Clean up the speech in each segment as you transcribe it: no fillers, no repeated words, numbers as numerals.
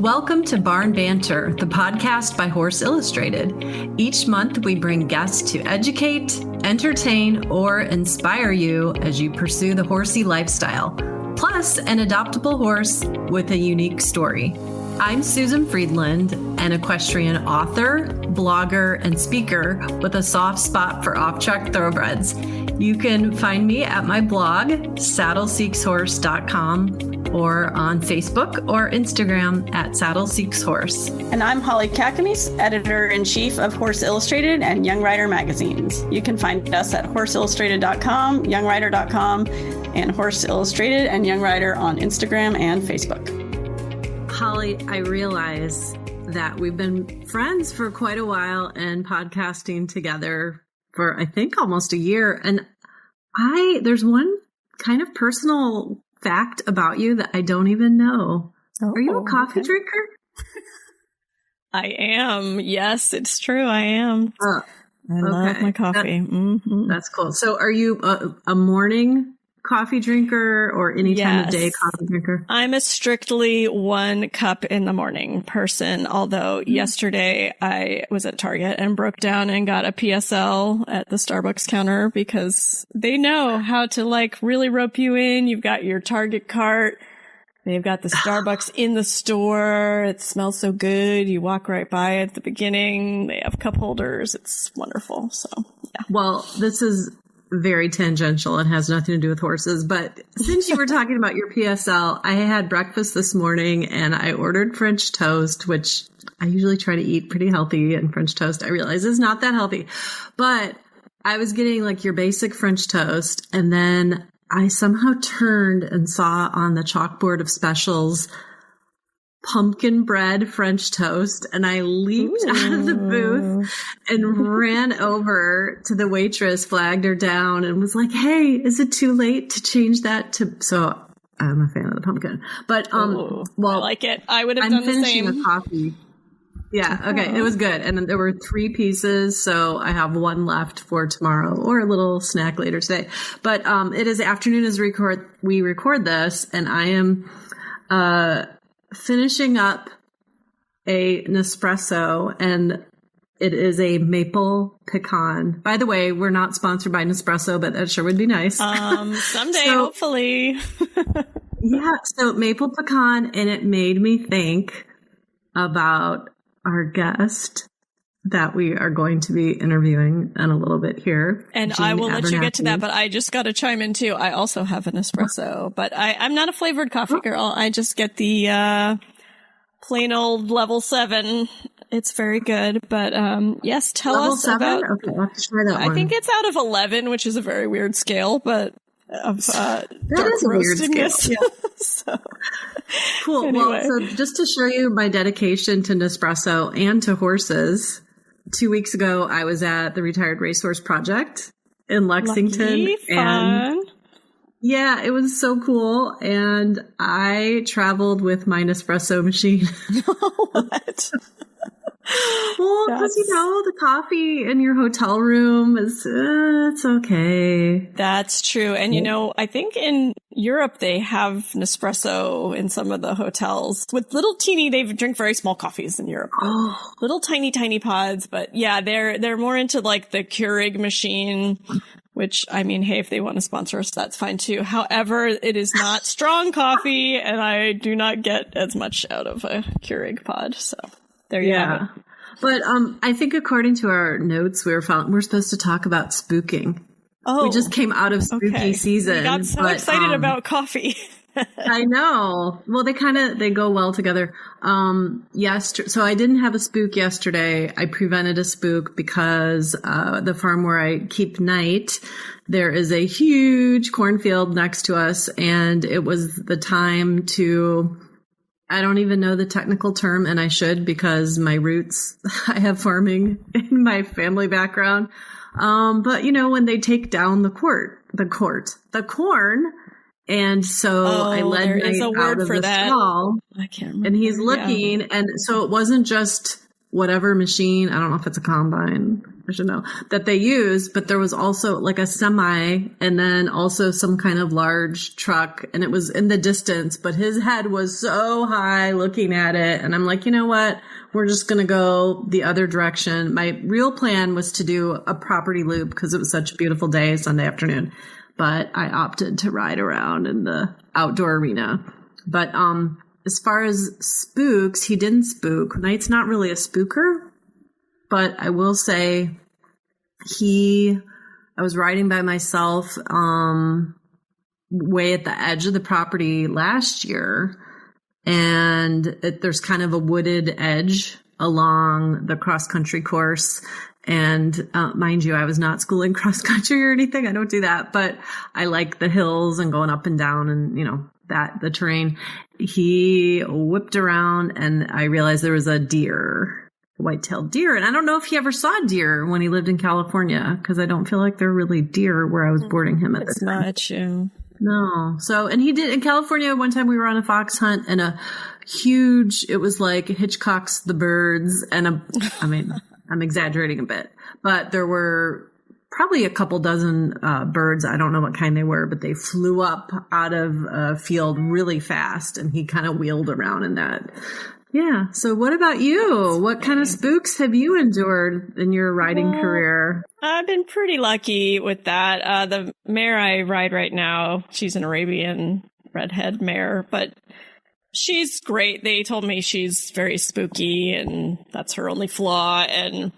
Welcome to Barn Banter, the podcast by Horse Illustrated. Each month, we bring guests to educate, entertain, or inspire you as you pursue the horsey lifestyle, plus an adoptable horse with a unique story. I'm Susan Friedland, an equestrian author, blogger, and speaker with a soft spot for off-track thoroughbreds. You can find me at my blog, saddleseekshorse.com, or on Facebook or Instagram at saddleseekshorse. And I'm Holly Kakamis, editor-in-chief of Horse Illustrated and Young Rider magazines. You can find us at horseillustrated.com, youngrider.com, and Horse Illustrated and Young Rider on Instagram and Facebook. Holly, I realize that we've been friends for quite a while and podcasting together for, I think, almost a year. And there's one kind of personal fact about you that I don't even know. Are you a coffee drinker? I am. Yes, it's true. I am. I love my coffee. That's cool. So are you a morning coffee drinker or any time of day coffee drinker? I'm a strictly 1 cup in the morning person. Although yesterday I was at Target and broke down and got a PSL at the Starbucks counter because they know how to really rope you in. You've got your Target cart. They've got the Starbucks in the store. It smells so good. You walk right by it at the beginning. They have cup holders. It's wonderful. So, yeah. Well, this is very tangential and has nothing to do with horses. But since you were talking about your PSL, I had breakfast this morning and I ordered French toast, which I usually try to eat pretty healthy. And French toast, I realize, is not that healthy. But I was getting your basic French toast. And then I somehow turned and saw on the chalkboard of specials pumpkin bread French toast, and I leaped out of the booth and ran over to the waitress, flagged her down, and was like, "Hey, is it too late to change that to?" So I'm a fan of the pumpkin, but well, I like it. I would have done the same. I'm finishing a coffee. Yeah, okay, it was good, and then there were 3 pieces, so I have 1 left for tomorrow or a little snack later today. But it is afternoon as we record this, and I am finishing up a Nespresso, and it is a maple pecan. By the way, we're not sponsored by Nespresso, but that sure would be nice. Someday, hopefully. Yeah, so maple pecan, and it made me think about our guest that we are going to be interviewing in a little bit here. And Jean I will Abernethy. let you get to that, but I just got to chime in too. I also have an espresso, but I'm not a flavored coffee girl. I just get the plain old level 7. It's very good, but yes, tell level us 7? about. Okay, I'll have to try that one. I think it's out of 11, which is a very weird scale, but of that dark is a weird scale. Yeah. So, cool. Anyway. Well, so just to show you my dedication to Nespresso and to horses, 2 weeks ago, I was at the Retired Racehorse Project in Lexington. Lucky, fun. And yeah, it was so cool. And I traveled with my Nespresso machine. What? Well, because, the coffee in your hotel room is, it's okay. That's true. And, I think in Europe, they have Nespresso in some of the hotels with they drink very small coffees in Europe. Oh. Little tiny, tiny pods. But yeah, they're more into the Keurig machine, which, hey, if they want to sponsor us, that's fine too. However, it is not strong coffee and I do not get as much out of a Keurig pod. So there you have it. But I think according to our notes, we're supposed to talk about spooking. Oh, we just came out of spooky season. We got so excited about coffee. I know. Well, they go well together. So I didn't have a spook yesterday. I prevented a spook because the farm where I keep night, there is a huge cornfield next to us, and it was the time to. I don't even know the technical term, and I should because my roots, I have farming in my family background. But when they take down the corn, and so I led Knight out of the stall, I can't remember. And he's looking, and so it wasn't just whatever machine. I don't know if it's a combine. I should know, that they used, but there was also like a semi and then also some kind of large truck, and it was in the distance, but his head was so high looking at it. And I'm like, you know what? We're just going to go the other direction. My real plan was to do a property loop because it was such a beautiful day, Sunday afternoon, but I opted to ride around in the outdoor arena. But, as far as spooks, he didn't spook. Knight's not really a spooker. But I will say I was riding by myself way at the edge of the property last year, and there's kind of a wooded edge along the cross-country course. And mind you, I was not schooling cross-country or anything. I don't do that. But I like the hills and going up and down and, the terrain. He whipped around, and I realized there was a deer. White-tailed deer. And I don't know if he ever saw deer when he lived in California, because I don't feel like there are really deer where I was boarding him at the time. It's not. No. So, and he did in California one time we were on a fox hunt, and it was like Hitchcock's The Birds. And I'm exaggerating a bit, but there were probably a couple dozen birds. I don't know what kind they were, but they flew up out of a field really fast, and he kind of wheeled around in that. Yeah. So what about you? What kind of spooks have you endured in your riding career? I've been pretty lucky with that. The mare I ride right now, she's an Arabian redhead mare, but she's great. They told me she's very spooky, and that's her only flaw. And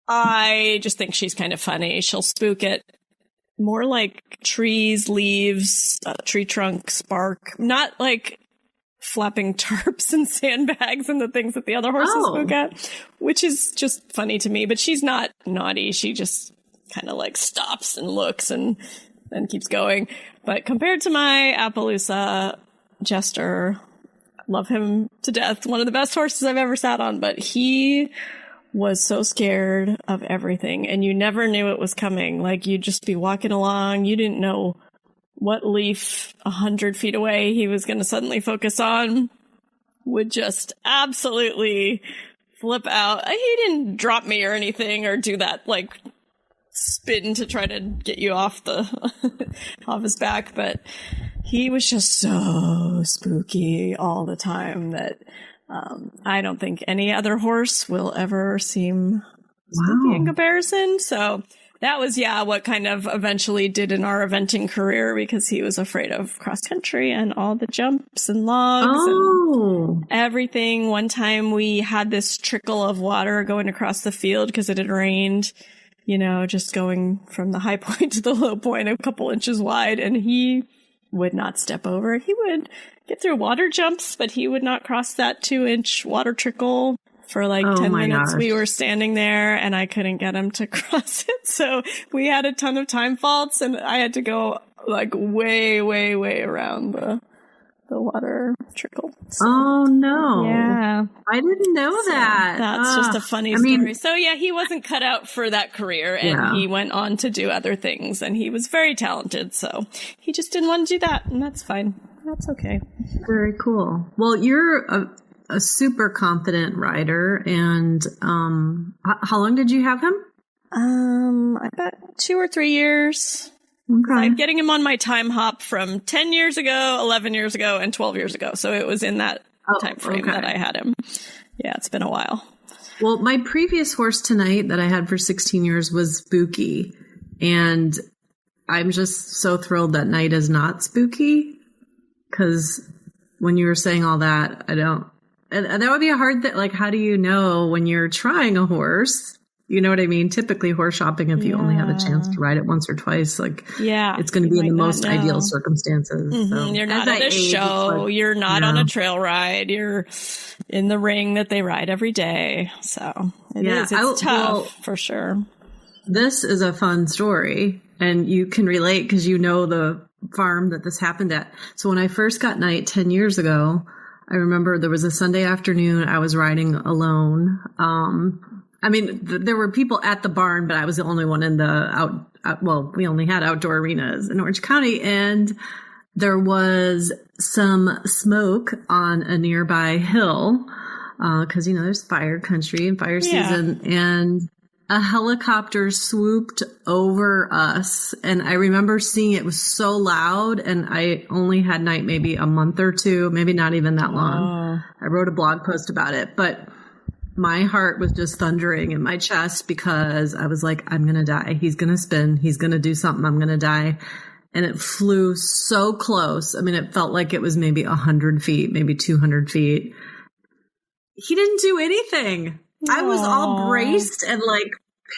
I just think she's kind of funny. She'll spook at more like trees, leaves, tree trunks, bark, not like flapping tarps and sandbags and the things that the other horses spook at, which is just funny to me. But she's not naughty. She just kind of like stops and looks and then keeps going. But compared to my Appaloosa Jester, love him to death. One of the best horses I've ever sat on, but he was so scared of everything, and you never knew it was coming. Like, you'd just be walking along. You didn't know what leaf 100 feet away he was going to suddenly focus on. Would just absolutely flip out. He didn't drop me or anything or do that like spin to try to get you off off his back, but he was just so spooky all the time that I don't think any other horse will ever seem spooky in comparison. So that was, what kind of eventually did in our eventing career, because he was afraid of cross country and all the jumps and logs and everything. One time we had this trickle of water going across the field because it had rained, just going from the high point to the low point, a couple inches wide, and he would not step over. He would get through water jumps, but he would not cross that 2-inch water trickle. For like 10 minutes, we were standing there, and I couldn't get him to cross it. So we had a ton of time faults, and I had to go like way, way, way around the water trickle. So, oh no! Yeah, I didn't know that. That's just a funny story. So yeah, he wasn't cut out for that career, and he went on to do other things, and he was very talented. So he just didn't want to do that, and that's fine. That's okay. Very cool. Well, you're a super confident rider, and how long did you have him? About 2 or 3 years. Okay. I'm getting him on my time hop from 10 years ago, 11 years ago, and 12 years ago. So it was in that time frame that I had him. Yeah, it's been a while. Well, my previous horse tonight that I had for 16 years was spooky, and I'm just so thrilled that Knight is not spooky, because when you were saying all that, and that would be a hard thing. Like, how do you know when you're trying a horse? You know what I mean? Typically, horse shopping, if you only have a chance to ride it once or twice, it's going to be in the most ideal circumstances. Mm-hmm. So, you're not at a show. You're not on a trail ride. You're in the ring that they ride every day. So it's tough for sure. This is a fun story, and you can relate because you know the farm that this happened at. So when I first got Knight 10 years ago, I remember there was a Sunday afternoon I was riding alone. There were people at the barn, but I was the only one in the we only had outdoor arenas in Orange County, and there was some smoke on a nearby hill, because, there's fire country and fire season. And a helicopter swooped over us, and I remember seeing it was so loud, and I only had night maybe a month or two, maybe not even that long. I wrote a blog post about it, but my heart was just thundering in my chest because I was like, I'm going to die. He's going to spin. He's going to do something. I'm going to die. And it flew so close. I mean, it felt like it was maybe 100 feet, maybe 200 feet. He didn't do anything. I was all braced and like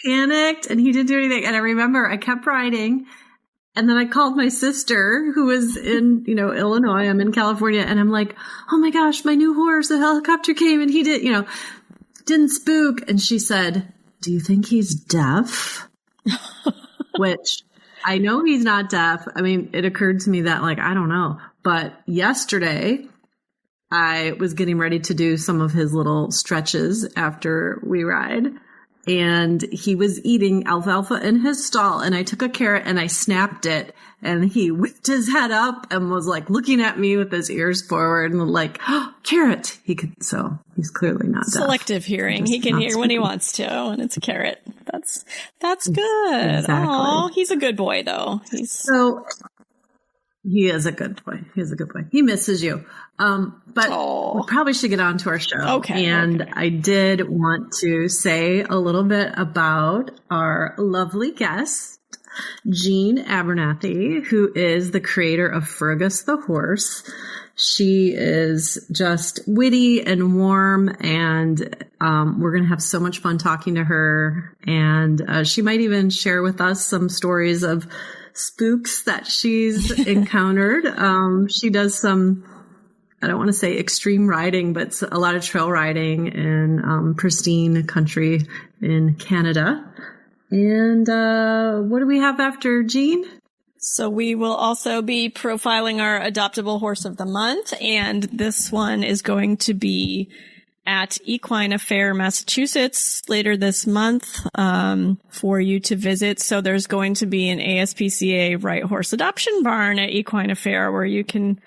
panicked, and he didn't do anything. And I remember I kept riding, and then I called my sister who was in, Illinois. I'm in California, and I'm like, oh my gosh, my new horse, the helicopter came, and he didn't spook. And she said, do you think he's deaf? Which I know he's not deaf. I mean, it occurred to me that I don't know. But yesterday I was getting ready to do some of his little stretches after we ride, and he was eating alfalfa in his stall, and I took a carrot and I snapped it, and he whipped his head up and was looking at me with his ears forward and oh, carrot. So he's clearly not deaf. Selective hearing. He can hear when he wants to, and it's a carrot. That's good. Exactly. Oh, he's a good boy though. He is a good boy. He misses you. But we probably should get on to our show. Okay. And I did want to say a little bit about our lovely guest, Jean Abernethy, who is the creator of Fergus the horse. She is just witty and warm, and we're going to have so much fun talking to her. And she might even share with us some stories of spooks that she's encountered. She does some, I don't want to say extreme riding, but a lot of trail riding in pristine country in Canada. And what do we have after Jean? So we will also be profiling our adoptable horse of the month, and this one is going to be at Equine Affair, Massachusetts later this month for you to visit. So there's going to be an ASPCA right horse adoption barn at Equine Affair where you can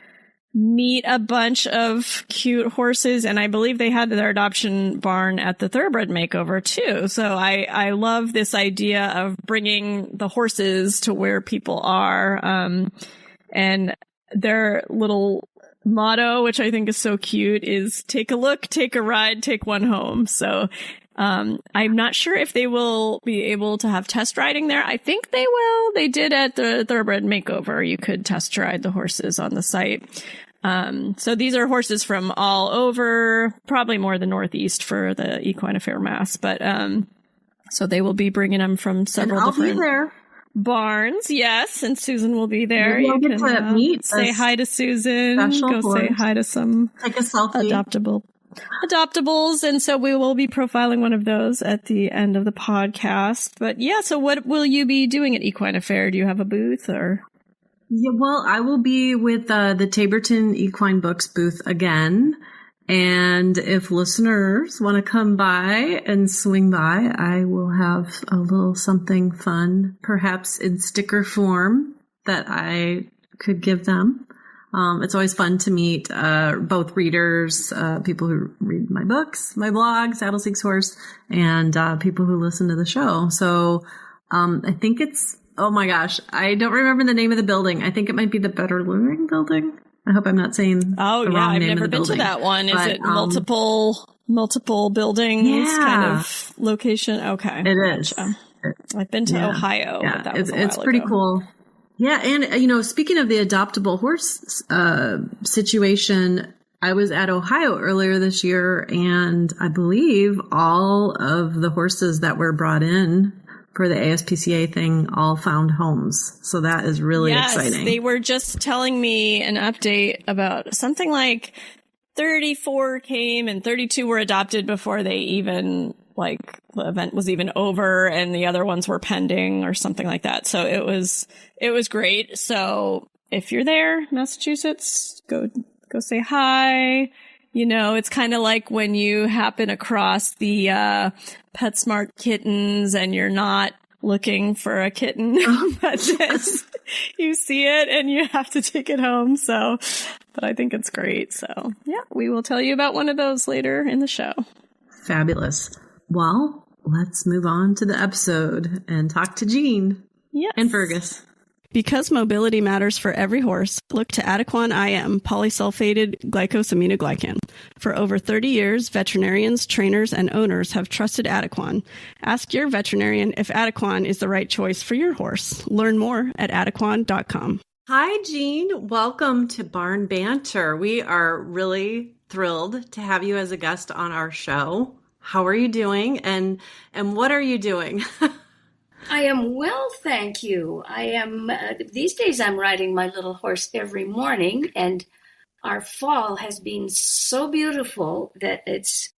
meet a bunch of cute horses. And I believe they had their adoption barn at the Thoroughbred Makeover too. So I love this idea of bringing the horses to where people are. And their little motto, which I think is so cute, is take a look, take a ride, take one home. So I'm not sure if they will be able to have test riding there. I think they will. They did at the Thoroughbred Makeover. You could test ride the horses on the site. So these are horses from all over, probably more the Northeast for the Equine Affair Mass. But so they will be bringing them from several different barns. Yes, and Susan will be there. You can meet say hi to Susan. Go horse. Say hi to some take a selfie. Adoptables. And so we will be profiling one of those at the end of the podcast. But yeah, so what will you be doing at Equine Affair? Do you have a booth or? Yeah, well, I will be with the Taborton Equine Books booth again. And if listeners want to come by and swing by, I will have a little something fun, perhaps in sticker form, that I could give them. It's always fun to meet both readers, people who read my books, my blog, Saddle Seeks Horse, and people who listen to the show. So I think it's, oh my gosh, I don't remember the name of the building. I think it might be the Better Living Building. I hope I'm not saying the wrong name of the building. I've never been to that one. Is it multiple buildings kind of location? Okay. It is. I've been to Ohio. Yeah, but that was it's pretty cool. Yeah, and speaking of the adoptable horse situation, I was at Ohio earlier this year, and I believe all of the horses that were brought in for the ASPCA thing all found homes. So that is really exciting. They were just telling me an update about something like 34 came and 32 were adopted before they even the event was even over, and the other ones were pending or something like that. So it was great. So if you're there, Massachusetts, go say hi. It's kind of like when you happen across the PetSmart kittens and you're not looking for a kitten, but then you see it and you have to take it home. So, but I think it's great. So yeah, we will tell you about one of those later in the show. Fabulous. Well, let's move on to the episode and talk to Jean and Fergus. Because mobility matters for every horse, look to Adequan IM, polysulfated glycosaminoglycan. For over 30 years, veterinarians, trainers, and owners have trusted Adequan. Ask your veterinarian if Adequan is the right choice for your horse. Learn more at adequan.com. Hi, Jean. Welcome to Barn Banter. We are really thrilled to have you as a guest on our show. How are you doing? And what are you doing? I am well, thank you. I am, these days I'm riding my little horse every morning, and our fall has been so beautiful that it's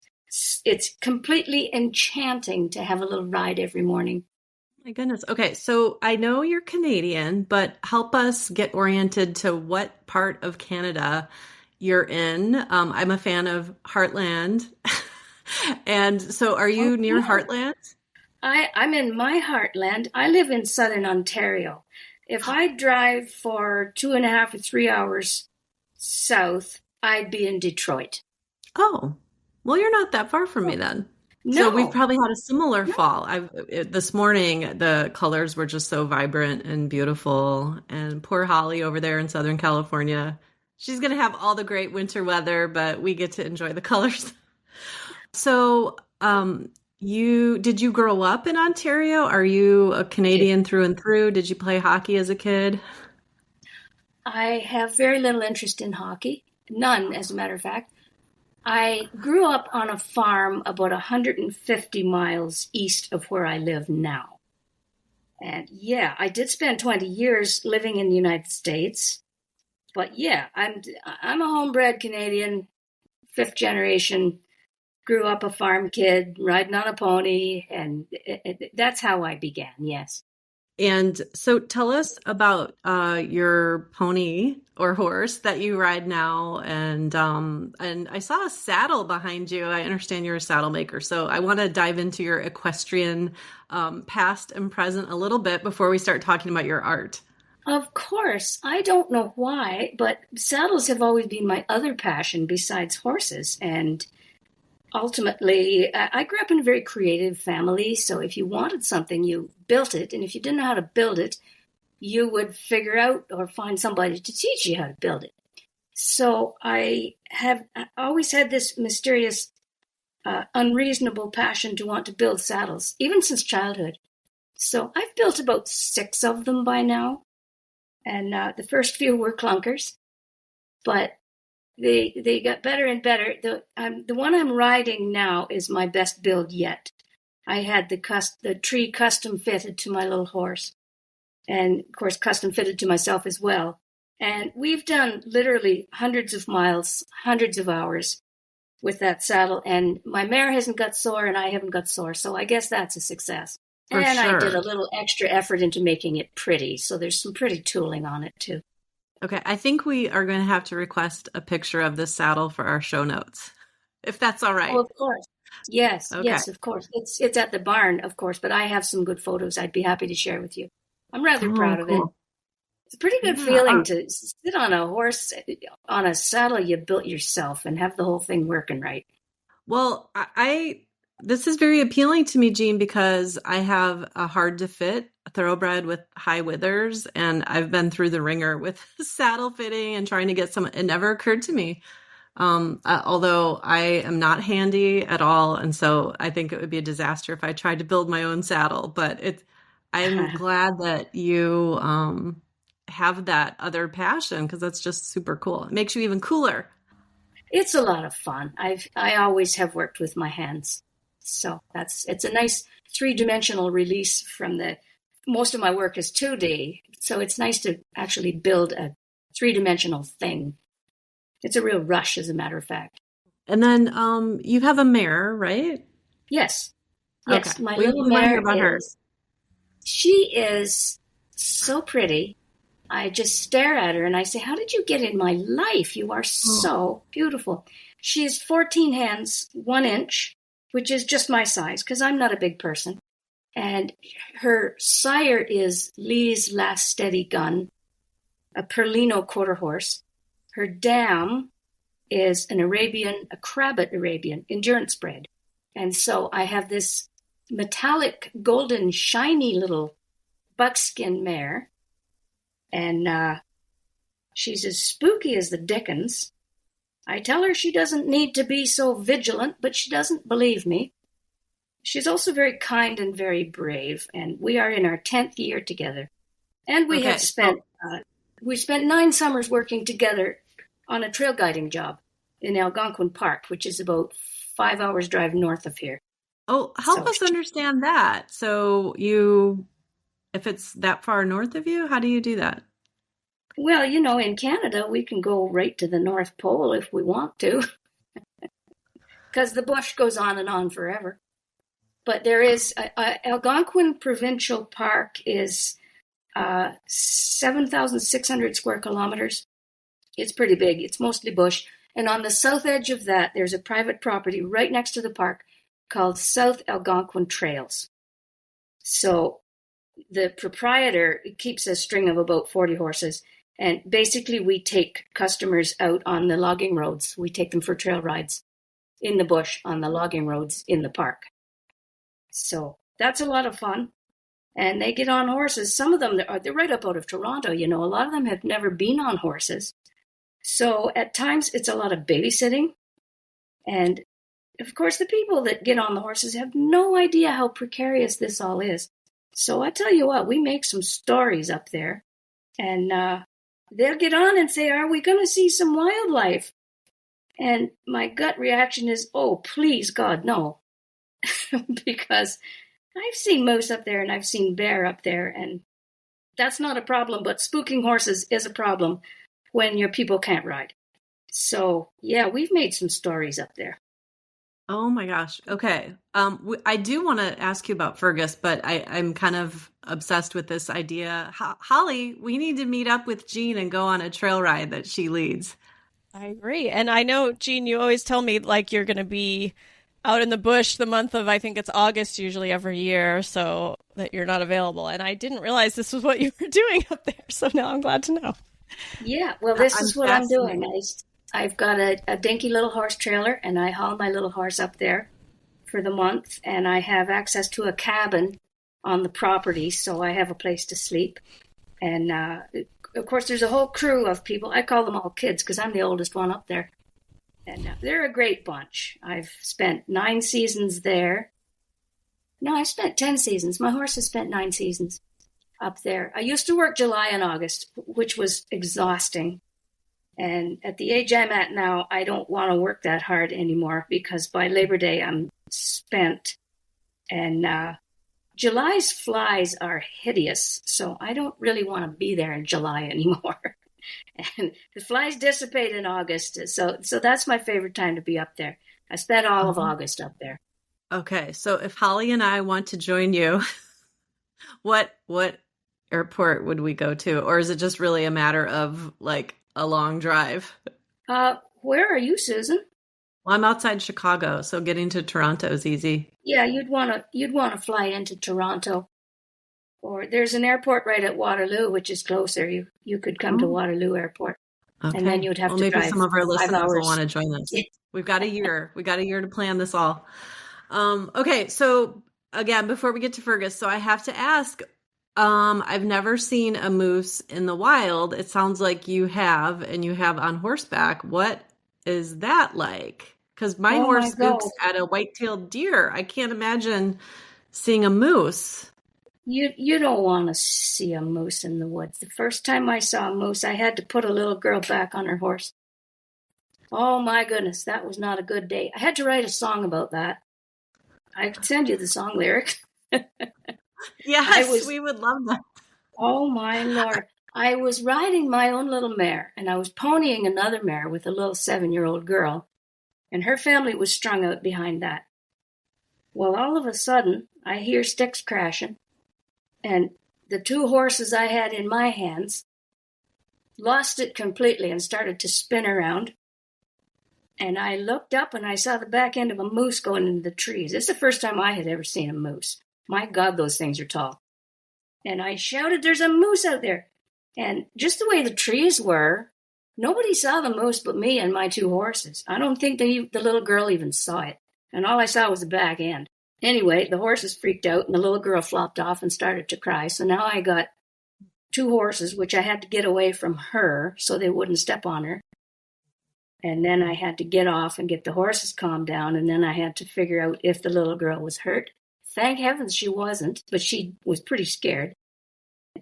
completely enchanting to have a little ride every morning. My goodness. Okay, so I know you're Canadian, but help us get oriented to what part of Canada you're in. I'm a fan of Heartland. And so are you near Heartland? I'm in my heartland. I live in southern Ontario. If I drive for 2.5 or 3 hours south, I'd be in Detroit. Oh, well, you're not that far from me then. No. So we've probably had a similar fall. This morning, the colors were just so vibrant and beautiful. And poor Holly over there in Southern California, she's going to have all the great winter weather, but we get to enjoy the colors. So, did you grow up in Ontario? Are you a Canadian through and through? Did you play hockey as a kid? I have very little interest in hockey. None, as a matter of fact. I grew up on a farm about 150 miles east of where I live now. And yeah, I did spend 20 years living in the United States. But yeah, I'm a homebred Canadian, 5th generation. Grew up a farm kid, riding on a pony, and that's how I began, yes. And so tell us about your pony or horse that you ride now. And I saw a saddle behind you. I understand you're a saddle maker. So I want to dive into your equestrian past and present a little bit before we start talking about your art. Of course. I don't know why, but saddles have always been my other passion besides horses. And ultimately, I grew up in a very creative family, so if you wanted something, you built it, and if you didn't know how to build it, you would figure out or find somebody to teach you how to build it. So I always had this mysterious, unreasonable passion to want to build saddles, even since childhood. So I've built about 6 of them by now, and the first few were clunkers, but They got better and better. The one I'm riding now is my best build yet. I had the tree custom fitted to my little horse, and of course custom fitted to myself as well. And we've done literally hundreds of miles, hundreds of hours with that saddle. And my mare hasn't got sore, and I haven't got sore. So I guess that's a success. For and sure. I did a little extra effort into making it pretty. So there's some pretty tooling on it too. Okay, I think we are going to have to request a picture of this saddle for our show notes, if that's all right. Oh, of course. Yes, Okay. yes, of course. It's at the barn, of course, but I have some good photos I'd be happy to share with you. I'm rather proud of it. It's a pretty good feeling to sit on a horse, on a saddle you built yourself and have the whole thing working right. Well, this is very appealing to me, Jean, because I have a hard to fit thoroughbred with high withers, and I've been through the ringer with saddle fitting and trying to get some. It never occurred to me, although I am not handy at all, and so I think it would be a disaster if I tried to build my own saddle. But I'm glad that you have that other passion, because that's just super cool. It makes you even cooler. It's a lot of fun. I always have worked with my hands. So it's a nice 3-dimensional release from most of my work is 2D. So it's nice to actually build a 3-dimensional thing. It's a real rush, as a matter of fact. And then you have a mare, right? Yes. Yes. Okay. My We little want to hear mare about her. She is so pretty. I just stare at her and I say, how did you get in my life? You are so beautiful. She's 14 hands, 1 inch, which is just my size because I'm not a big person. And her sire is Lee's Last Steady Gun, a Perlino quarter horse. Her dam is a Crabbit Arabian endurance bred. And so I have this metallic, golden, shiny little buckskin mare. And she's as spooky as the dickens. I tell her she doesn't need to be so vigilant, but she doesn't believe me. She's also very kind and very brave, and we are in our 10th year together. And we have spent we spent 9 summers working together on a trail guiding job in Algonquin Park, which is about 5 hours drive north of here. Oh, help us understand that. So if it's that far north of you, how do you do that? Well, in Canada, we can go right to the North Pole if we want to, because the bush goes on and on forever. But there is Algonquin Provincial Park is 7,600 square kilometers. It's pretty big. It's mostly bush. And on the south edge of that, there's a private property right next to the park called South Algonquin Trails. So the proprietor keeps a string of about 40 horses. And basically, we take customers out on the logging roads. We take them for trail rides in the bush on the logging roads in the park. So that's a lot of fun. And they get on horses. Some of them, they're right up out of Toronto. A lot of them have never been on horses. So at times, it's a lot of babysitting. And of course, the people that get on the horses have no idea how precarious this all is. So I tell you what, we make some stories up there. And they'll get on and say, are we going to see some wildlife? And my gut reaction is, oh, please, God, no. Because I've seen moose up there and I've seen bear up there, and that's not a problem, but spooking horses is a problem when your people can't ride. So, yeah, we've made some stories up there. Oh my gosh. Okay. I do want to ask you about Fergus, but I'm kind of obsessed with this idea. Holly, we need to meet up with Jean and go on a trail ride that she leads. I agree. And I know, Jean, you always tell me like you're going to be out in the bush the month of, I think it's August usually every year, so that you're not available. And I didn't realize this was what you were doing up there. So now I'm glad to know. Yeah, well, this is what I'm doing. I've got a dinky little horse trailer, and I haul my little horse up there for the month, and I have access to a cabin on the property, so I have a place to sleep. And, of course, there's a whole crew of people. I call them all kids because I'm the oldest one up there. And they're a great bunch. I've spent 9 seasons there. No, I've spent 10 seasons. My horse has spent 9 seasons up there. I used to work July and August, which was exhausting. And at the age I'm at now, I don't want to work that hard anymore because by Labor Day, I'm spent. And July's flies are hideous, so I don't really want to be there in July anymore. And the flies dissipate in August, so that's my favorite time to be up there. I spent all of August up there. Okay, so if Holly and I want to join you, what airport would we go to? Or is it just really a matter of like a long drive? Where are you, Susan? Well, I'm outside Chicago, so getting to Toronto is easy. Yeah, you'd want to fly into Toronto. Or there's an airport right at Waterloo, which is closer. You could come to Waterloo Airport. Okay. And then you'd have to drive. Maybe some of our listeners will want to join us. We've got a year. We got a year to plan this all. Okay, so again, before we get to Fergus, so I have to ask, I've never seen a moose in the wild. It sounds like you have, and you have on horseback. What is that like? Because my horse spooks at a white-tailed deer. I can't imagine seeing a moose. You don't want to see a moose in the woods. The first time I saw a moose, I had to put a little girl back on her horse. Oh my goodness, that was not a good day. I had to write a song about that. I could send you the song lyric. Yes, we would love that. Oh my Lord. I was riding my own little mare, and I was ponying another mare with a little 7-year-old girl, and her family was strung out behind that. Well, all of a sudden, I hear sticks crashing, and the 2 horses I had in my hands lost it completely and started to spin around. And I looked up and I saw the back end of a moose going into the trees. It's the first time I had ever seen a moose. My God, those things are tall. And I shouted, "There's a moose out there." And just the way the trees were, nobody saw the moose but me and my 2 horses. I don't think the little girl even saw it. And all I saw was the back end. Anyway, the horses freaked out and the little girl flopped off and started to cry. So now I got 2 horses, which I had to get away from her so they wouldn't step on her. And then I had to get off and get the horses calmed down. And then I had to figure out if the little girl was hurt. Thank heavens she wasn't, but she was pretty scared.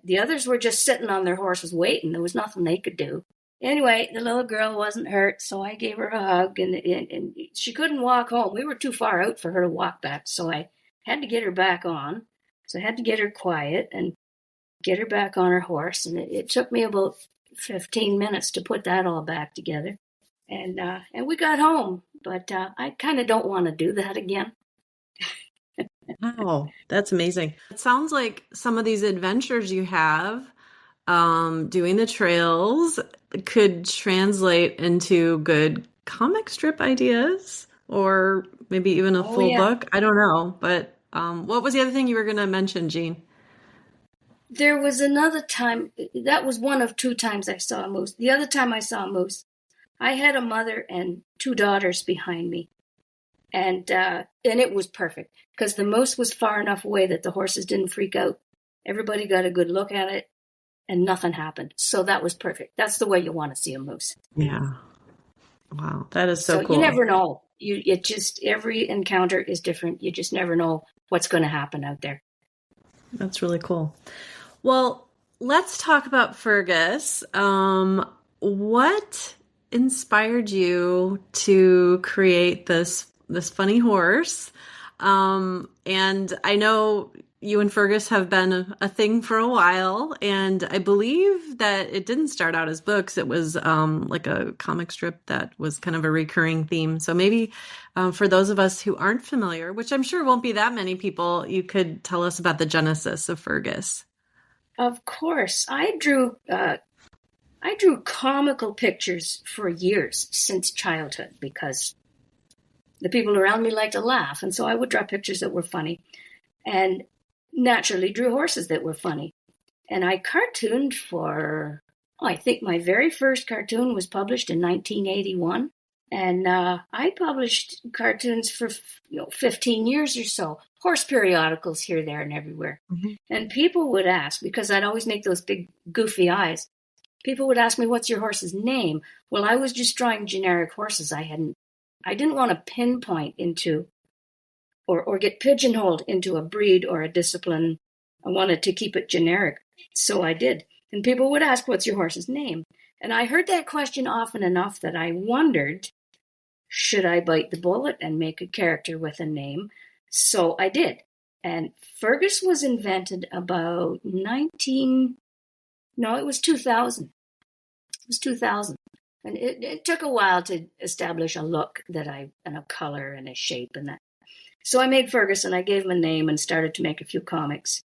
The others were just sitting on their horses waiting. There was nothing they could do. Anyway, the little girl wasn't hurt, so I gave her a hug, and she couldn't walk home. We were too far out for her to walk back, so I had to get her back on. So I had to get her quiet and get her back on her horse, and it took me about 15 minutes to put that all back together. And we got home, but I kind of don't want to do that again. Oh, that's amazing. It sounds like some of these adventures you have, doing the trails, could translate into good comic strip ideas, or maybe even a full book. I don't know. But what was the other thing you were going to mention, Jean? There was another time. That was one of 2 times I saw a moose. The other time I saw a moose, I had a mother and 2 daughters behind me. And it was perfect because the moose was far enough away that the horses didn't freak out. Everybody got a good look at it and nothing happened. So that was perfect. That's the way you want to see a moose. Yeah. Wow. That is so cool. You never know. Every encounter is different. You just never know what's going to happen out there. That's really cool. Well, let's talk about Fergus. What inspired you to create this funny horse? And I know you and Fergus have been a thing for a while, and I believe that it didn't start out as books. It was like a comic strip that was kind of a recurring theme. So maybe for those of us who aren't familiar, which I'm sure won't be that many people, you could tell us about the genesis of Fergus. Of course. I drew comical pictures for years since childhood because the people around me liked to laugh. And so I would draw pictures that were funny and naturally drew horses that were funny. And I cartooned I think my very first cartoon was published in 1981. And I published cartoons for 15 years or so, horse periodicals here, there, and everywhere. Mm-hmm. And people would ask, because I'd always make those big goofy eyes, people would ask me, what's your horse's name? Well, I was just drawing generic horses. I didn't want to pinpoint into or get pigeonholed into a breed or a discipline. I wanted to keep it generic. So I did. And people would ask, what's your horse's name? And I heard that question often enough that I wondered, should I bite the bullet and make a character with a name? So I did. And Fergus was invented about 2000. It was 2000. And it took a while to establish a look and a color and a shape and that. So I made Fergus and I gave him a name and started to make a few comics.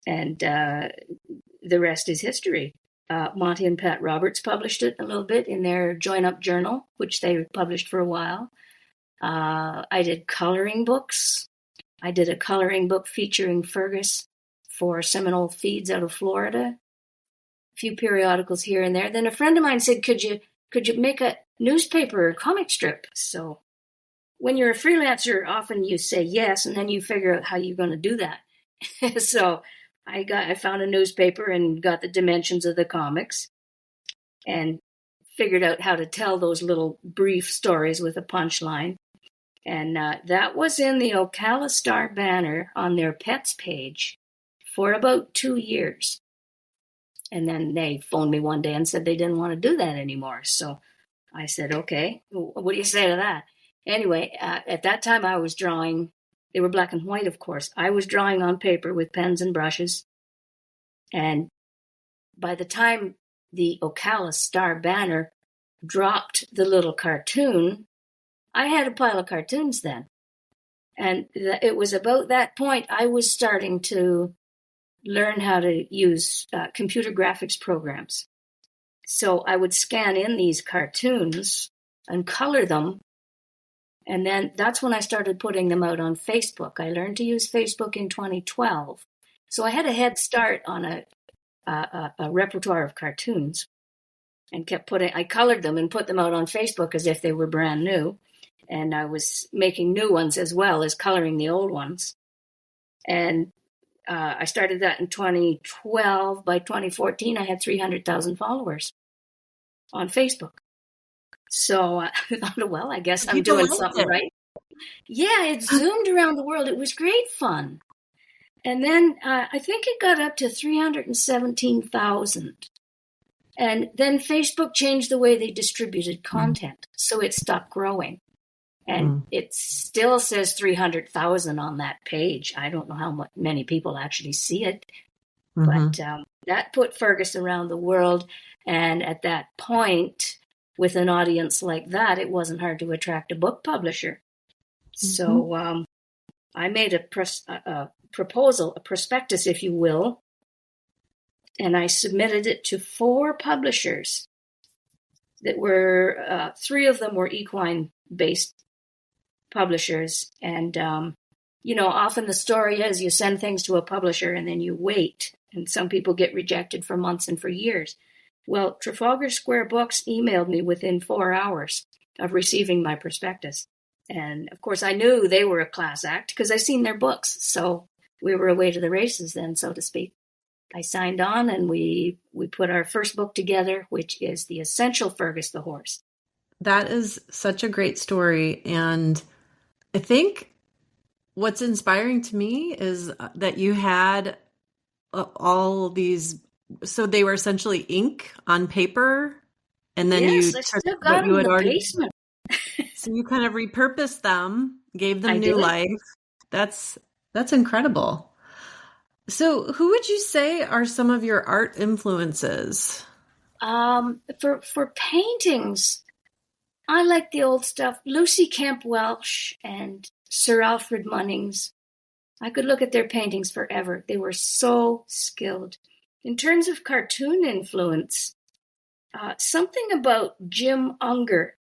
And the rest is history. Monty and Pat Roberts published it a little bit in their Join Up Journal, which they published for a while. I did coloring books. I did a coloring book featuring Fergus for Seminole Feeds out of Florida. A few periodicals here and there. Then a friend of mine said, could you make a newspaper or comic strip? So when you're a freelancer, often you say yes, and then you figure out how you're going to do that. So I found a newspaper and got the dimensions of the comics and figured out how to tell those little brief stories with a punchline. And that was in the Ocala Star Banner on their pets page for about 2 years. And then they phoned me one day and said they didn't want to do that anymore. So I said, okay, what do you say to that? Anyway, at that time I was drawing. They were black and white, of course. I was drawing on paper with pens and brushes. And by the time the Ocala Star Banner dropped the little cartoon, I had a pile of cartoons then. And it was about that point I was starting to learn how to use computer graphics programs. So I would scan in these cartoons and color them. And then that's when I started putting them out on Facebook. I learned to use Facebook in 2012. So I had a head start on a repertoire of cartoons and I colored them and put them out on Facebook as if they were brand new. and I was making new ones as well as coloring the old ones. And I started that in 2012. By 2014, I had 300,000 followers on Facebook. So I thought, well, I guess I'm doing something right. Yeah, it zoomed around the world. It was great fun. And then I think it got up to 317,000. And then Facebook changed the way they distributed content. So it stopped growing. And it still says 300,000 on that page. I don't know how many people actually see it. But that put Fergus around the world. And at that point, with an audience like that, it wasn't hard to attract a book publisher. So I made a proposal, a prospectus, if you will, and I submitted it to 4 publishers that were, 3 of them were equine-based publishers. And, often the story is you send things to a publisher and then you wait. And some people get rejected for months and for years. Well, Trafalgar Square Books emailed me within 4 hours of receiving my prospectus. And, of course, I knew they were a class act because I seen their books. So we were away to the races then, so to speak. I signed on and we put our first book together, which is The Essential Fergus the Horse. That is such a great story. And I think what's inspiring to me is that you had all these, so they were essentially ink on paper, and then yes, you I took still got what you them had in the already, basement. so you kind of repurposed them, gave them new did. life. That's incredible. So who would you say are some of your art influences? For paintings, I like the old stuff. Lucy Kemp Welsh and Sir Alfred Munnings. I could look at their paintings forever. They were so skilled. In terms of cartoon influence, something about Jim Unger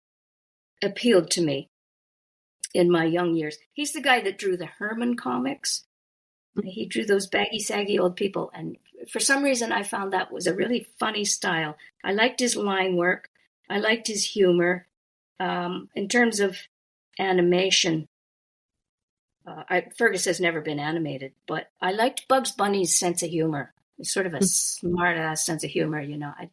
appealed to me in my young years. He's the guy that drew the Herman comics. He drew those baggy, saggy old people. And for some reason, I found that was a really funny style. I liked his line work. I liked his humor. In terms of animation, Fergus has never been animated, but I liked Bugs Bunny's sense of humor. It's sort of a smart-ass sense of humor, I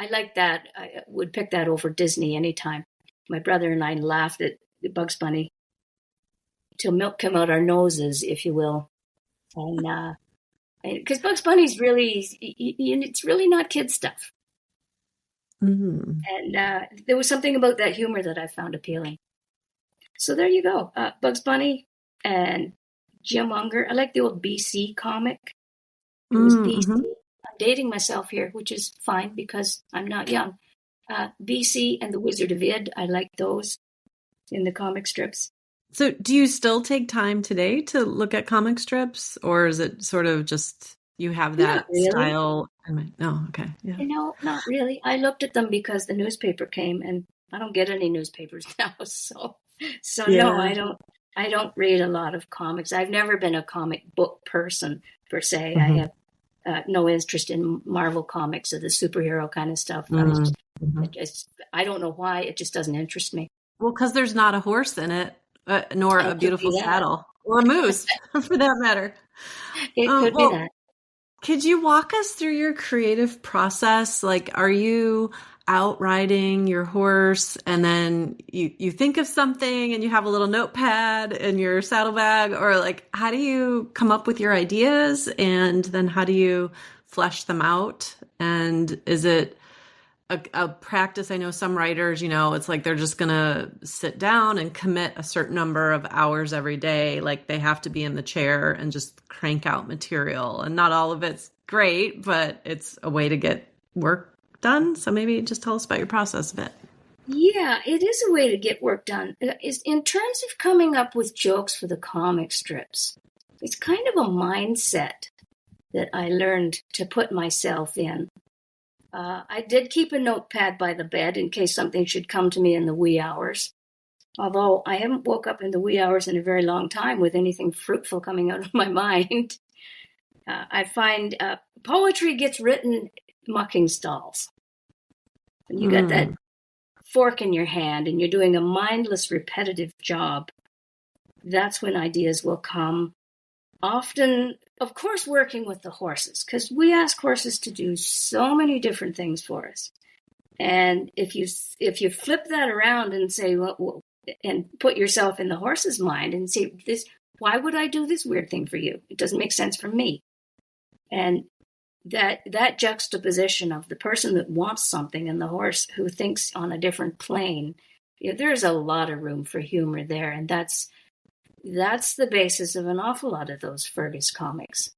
like that. I would pick that over Disney anytime. My brother and I laughed at Bugs Bunny till milk came out our noses, if you will. And because Bugs Bunny's really, it's really not kid stuff. And there was something about that humor that I found appealing. So there you go. Bugs Bunny and Jim Unger. I like the old BC comic. It was BC. I'm dating myself here, which is fine because I'm not young. BC and the Wizard of Id. I like those in the comic strips. So do you still take time today to look at comic strips, or is it sort of just you have that style? No, okay. Yeah. Not really. I looked at them because the newspaper came, and I don't get any newspapers now. So yeah. No, I don't read a lot of comics. I've never been a comic book person per se. I have no interest in Marvel comics or the superhero kind of stuff. I don't know why. It just doesn't interest me. Well, because there's not a horse in it. Nor a beautiful saddle or a moose for that matter. It could be that. Could you walk us through your creative process? Like, are you out riding your horse and then you think of something and you have a little notepad in your saddlebag, or like, how do you come up with your ideas and then how do you flesh them out? And is it a practice? I know some writers, it's like they're just going to sit down and commit a certain number of hours every day. Like they have to be in the chair and just crank out material. And not all of it's great, but it's a way to get work done. So maybe just tell us about your process a bit. Yeah, it is a way to get work done. In terms of coming up with jokes for the comic strips, it's kind of a mindset that I learned to put myself in. I did keep a notepad by the bed in case something should come to me in the wee hours. Although I haven't woke up in the wee hours in a very long time with anything fruitful coming out of my mind. I find poetry gets written mucking stalls. And you got that fork in your hand and you're doing a mindless, repetitive job, that's when ideas will come. Often, of course, working with the horses, because we ask horses to do so many different things for us. And if you flip that around and say, well, and put yourself in the horse's mind and say, why would I do this weird thing for you? It doesn't make sense for me. And that juxtaposition of the person that wants something and the horse who thinks on a different plane, there's a lot of room for humor there. And that's the basis of an awful lot of those Fergus comics.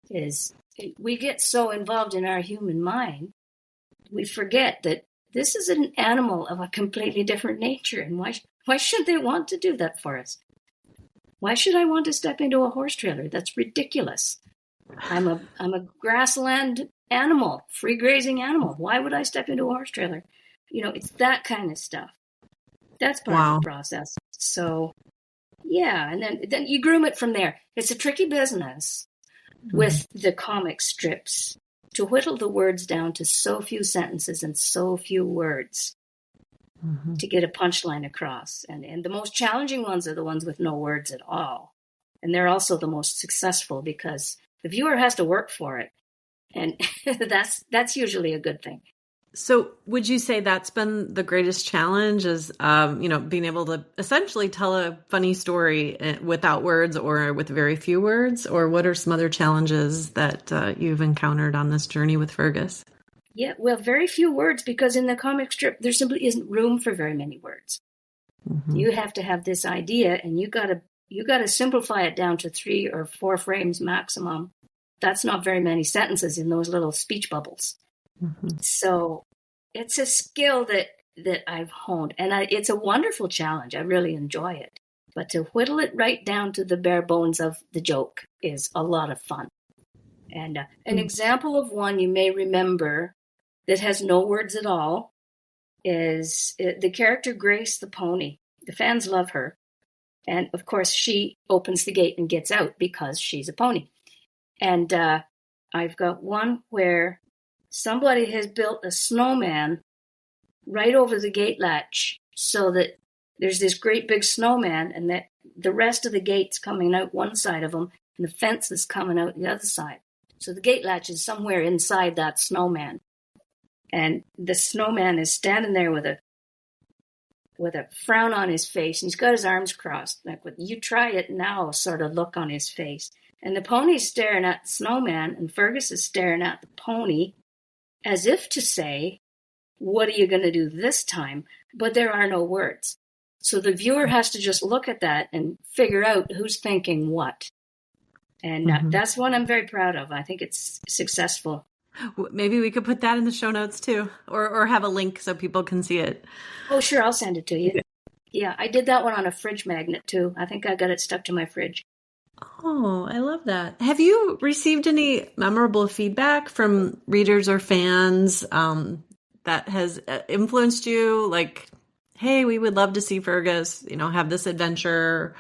Is we get so involved in our human mind, we forget that this is an animal of a completely different nature. And why should they want to do that for us? Why should I want to step into a horse trailer? That's ridiculous. I'm a grassland animal, free grazing animal. Why would I step into a horse trailer? It's that kind of stuff. That's part of the process. So, yeah, and then you groom it from there. It's a tricky business with the comic strips to whittle the words down to so few sentences and so few words to get a punchline across. And the most challenging ones are the ones with no words at all. And they're also the most successful because the viewer has to work for it. And that's usually a good thing. So would you say that's been the greatest challenge is, being able to essentially tell a funny story without words or with very few words? Or what are some other challenges that you've encountered on this journey with Fergus? Yeah, well, very few words, because in the comic strip, there simply isn't room for very many words. You have to have this idea and you got to simplify it down to 3 or 4 frames maximum. That's not very many sentences in those little speech bubbles. So it's a skill that I've honed, and it's a wonderful challenge. I really enjoy it. But to whittle it right down to the bare bones of the joke is a lot of fun. And an example of one you may remember that has no words at all is the character Grace the pony. The fans love her. And of course, she opens the gate and gets out because she's a pony. And I've got one where somebody has built a snowman right over the gate latch so that there's this great big snowman and that the rest of the gate's coming out one side of them and the fence is coming out the other side. So the gate latch is somewhere inside that snowman. And the snowman is standing there with a frown on his face, and he's got his arms crossed, like with "you try it now" sort of look on his face. And the pony's staring at the snowman, and Fergus is staring at the pony, as if to say, what are you going to do this time? But there are no words. So the viewer has to just look at that and figure out who's thinking what. And that's one I'm very proud of. I think it's successful. Maybe we could put that in the show notes too, or have a link so people can see it. Oh, sure. I'll send it to you. Yeah, I did that one on a fridge magnet too. I think I got it stuck to my fridge. Oh, I love that. Have you received any memorable feedback from readers or fans that has influenced you? Like, hey, we would love to see Fergus, have this adventure.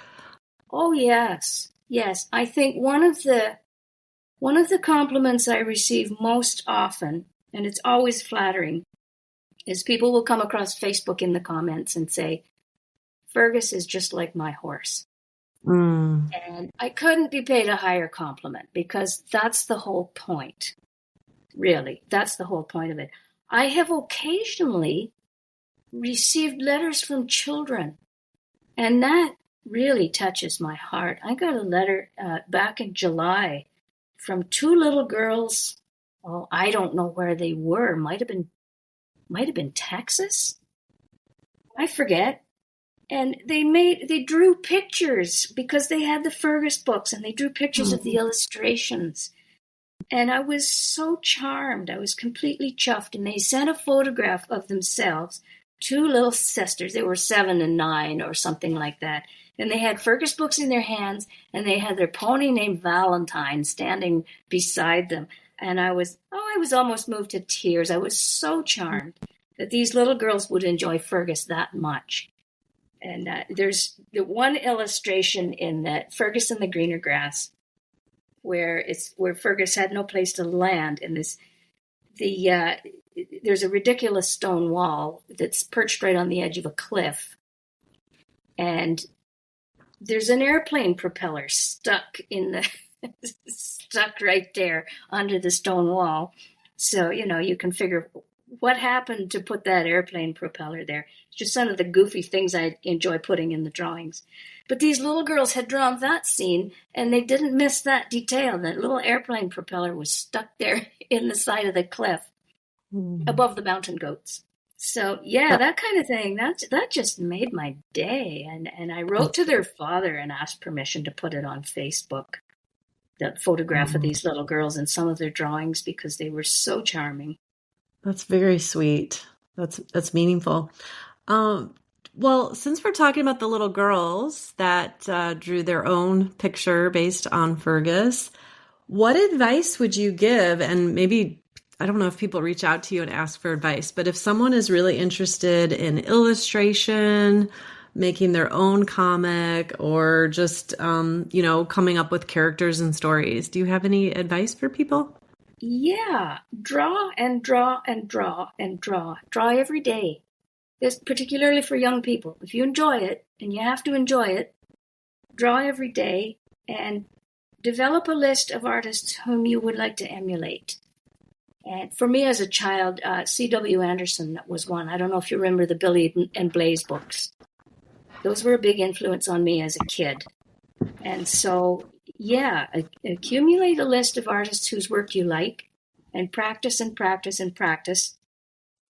Oh, yes. Yes. I think one of the compliments I receive most often, and it's always flattering, is people will come across Facebook in the comments and say, Fergus is just like my horse. And I couldn't be paid a higher compliment because that's the whole point. Really, that's the whole point of it. I have occasionally received letters from children, and that really touches my heart. I got a letter back in July from 2 little girls. Oh, I don't know where they were. Might have been Texas. I forget. And they drew pictures because they had the Fergus books, and they drew pictures of the illustrations. And I was so charmed. I was completely chuffed. And they sent a photograph of themselves, 2 little sisters. They were 7 and 9 or something like that. And they had Fergus books in their hands, and they had their pony named Valentine standing beside them. And I was almost moved to tears. I was so charmed that these little girls would enjoy Fergus that much. And there's the one illustration in that Fergus and the Greener Grass, where Fergus had no place to land, and there's a ridiculous stone wall that's perched right on the edge of a cliff, and there's an airplane propeller stuck stuck right there under the stone wall. So, you can figure what happened to put that airplane propeller there. It's just some of the goofy things I enjoy putting in the drawings. But these little girls had drawn that scene, and they didn't miss that detail. That little airplane propeller was stuck there in the side of the cliff above the mountain goats. So, yeah, that kind of thing, that just made my day. And I wrote to their father and asked permission to put it on Facebook, the photograph of these little girls and some of their drawings, because they were so charming. That's very sweet. That's meaningful. Well, since we're talking about the little girls that drew their own picture based on Fergus, what advice would you give? And maybe, I don't know if people reach out to you and ask for advice, but if someone is really interested in illustration, making their own comic, or just, coming up with characters and stories, do you have any advice for people? Yeah, draw and draw and draw and draw. Draw every day. This particularly for young people. If you enjoy it, and you have to enjoy it, draw every day and develop a list of artists whom you would like to emulate. And for me as a child, C.W. Anderson was one. I don't know if you remember the Billy and Blaze books. Those were a big influence on me as a kid. And so, yeah, accumulate a list of artists whose work you like, and practice and practice and practice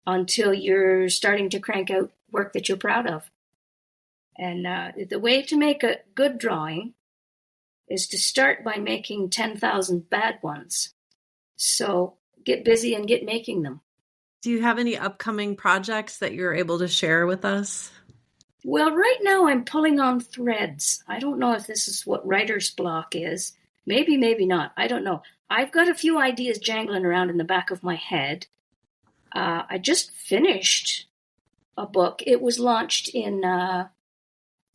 until you're starting to crank out work that you're proud of. And the way to make a good drawing is to start by making 10,000 bad ones. So get busy and get making them. Do you have any upcoming projects that you're able to share with us? Well, right now I'm pulling on threads. I don't know if this is what writer's block is. Maybe, maybe not. I don't know. I've got a few ideas jangling around in the back of my head. I just finished a book. It was launched in